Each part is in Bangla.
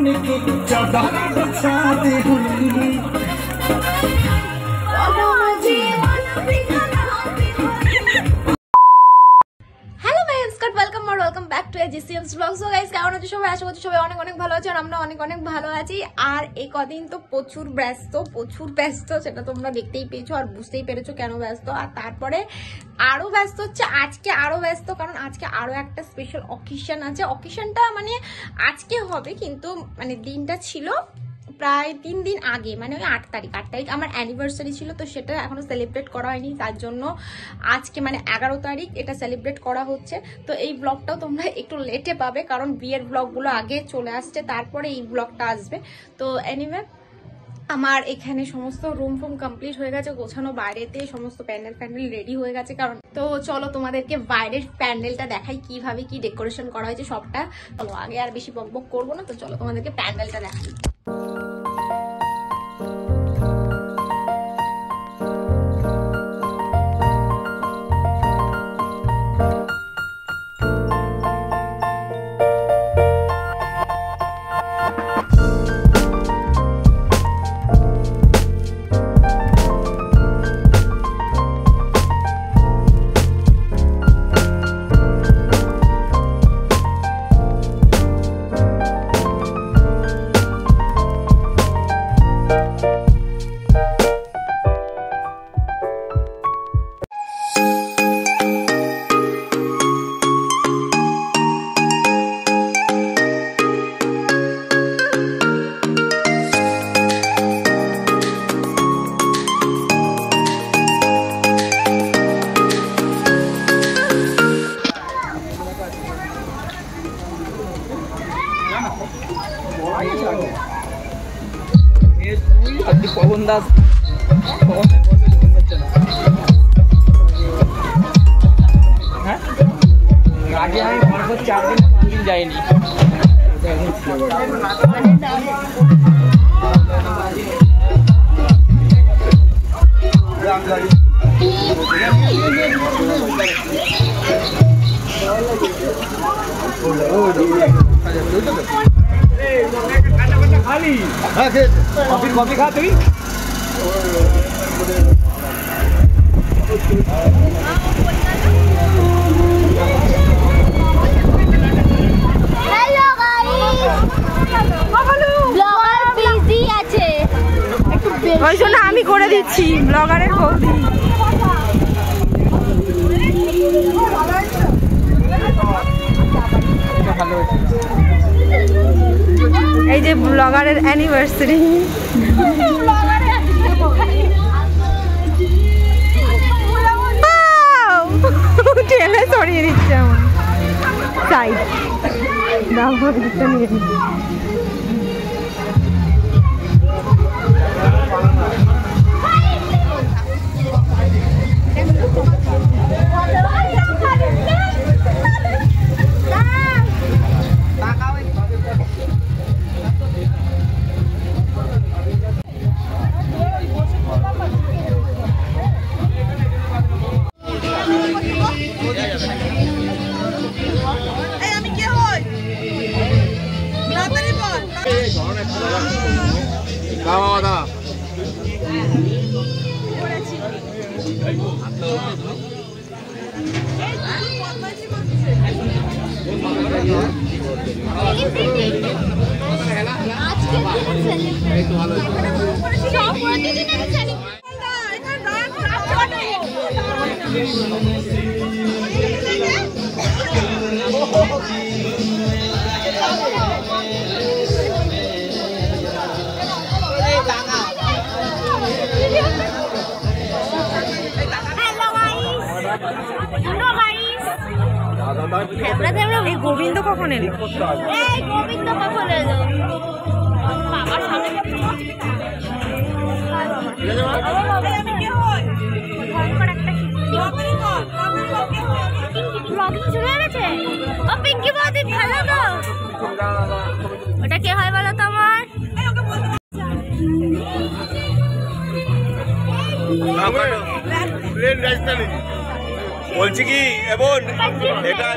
की चादर छाती हुई वेलकम बैक टू एजीसीएम्स ब्लॉग। सो गाइस কেমন আছো সবাই? আশা করছি সবাই অনেক অনেক ভালো আছো আর আমরা অনেক অনেক ভালো আছি। আর এই কদিন তো প্রচুর ব্যস্ত সেটা তোমরা দেখতেই পেয়েছো আর বুঝতেই পেরেছো কেন ব্যস্ত। আর তারপরে আরো ব্যস্ত হচ্ছে আজকে, আরো ব্যস্ত কারণ আজকে আরো একটা স্পেশাল অকেশন আছে। অকেশনটা মানে আজকে হবে কিন্তু মানে দিনটা ছিল প্রায় 3 দিন আগে, মানে ওই 8 তারিখ আমার অ্যানিভার্সারি ছিল, তো সেটা এখনো সেলিব্রেট করা হয়নি। তার জন্য আজকে মানে 11 তারিখ এটা সেলিব্রেট করা হচ্ছে। তো এই ব্লগটাও তোমরা একটু লেটে পাবে কারণ বিয়ের ব্লগগুলো আগে চলে আসছে, তারপরে এই ব্লগটা আসবে। তো এনিওয়ে আমার এখানে সমস্ত রুম ফুম কমপ্লিট হয়ে গেছে, গোছানো, বাইরেতে সমস্ত প্যান্ডেল রেডি হয়ে গেছে। কারণ তো চলো তোমাদেরকে বাইরের প্যান্ডেলটা দেখাই কিভাবে কি ডেকোরেশন করা হয়েছে সবটা। চলো আগে আর বেশি বকবক করবো না, তো চলো তোমাদেরকে প্যান্ডেলটা দেখাই। पवन दास आगे আমি 4 দিন 5 দিন যাইনি। खाली कॉफी खा तुम ওই জন্য আমি করে দিচ্ছি ব্লগারের বৌদি। এই যে ব্লগারের অ্যানিভার্সারি, ঠেলে সরিয়ে দিচ্ছে আমার সাইড নিয়ে। গোবিন্দ কখন এলো? গোবিন্দ কখন এলো? বাবার সামনে চলে গেছে। ও পিঙ্কি বৌদি ভালো তো? ওটা কে হয় বলো তো আমার? বলছি কি এবং এটা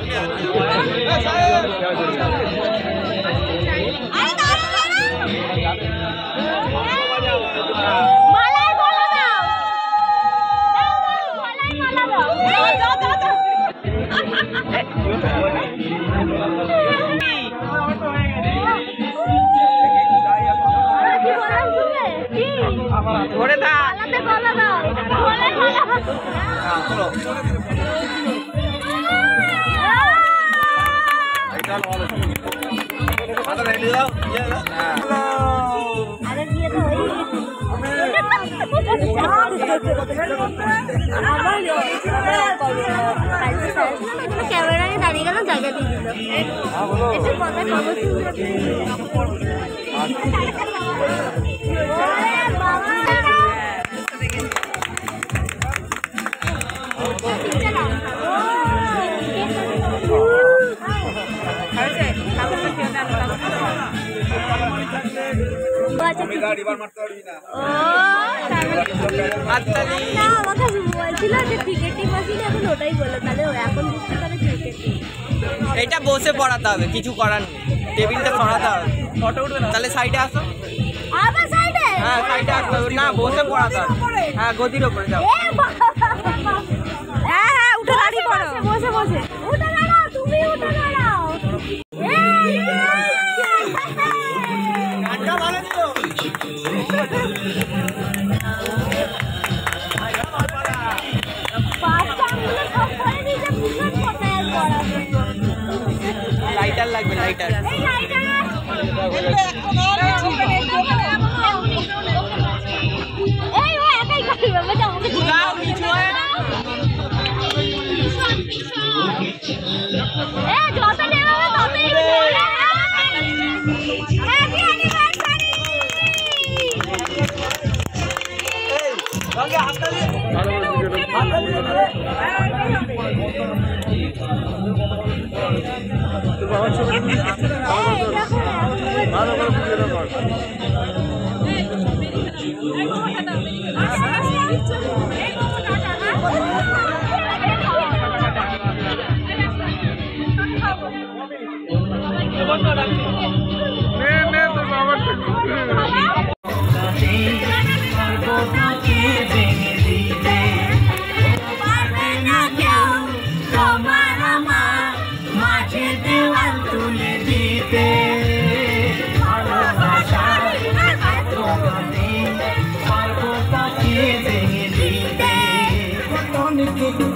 হ্যাঁ চলো ক্যামেরা নিয়ে দাঁড়িয়ে গেলাম, জায়গা দিয়ে দিল। একটু কথা এটা বসে পড়াতে হবে, কিছু করার নেই, টেবিলটা সরাতে হবে। ফটো উঠবে না তাহলে সাইডে আসো। হ্যাঁ সাইডে আসতে হবে, না বসে পড়াতে হবে। হ্যাঁ গদির ওপরে যাও। হ্যাঁ উঠে দাঁড়িয়ে পড়ো, বসে বসে উঠে দাঁড়াও, তুমি উঠে দাঁড়াও। গানটা ভালো দিও। লাইটার লাগবে, লাইটার।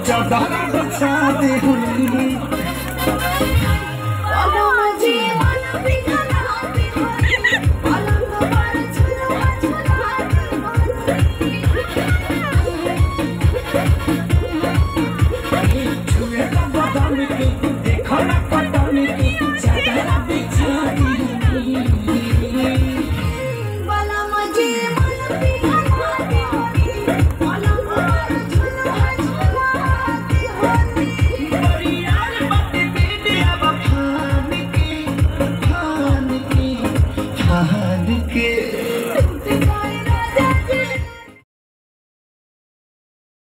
चौदह बचा दे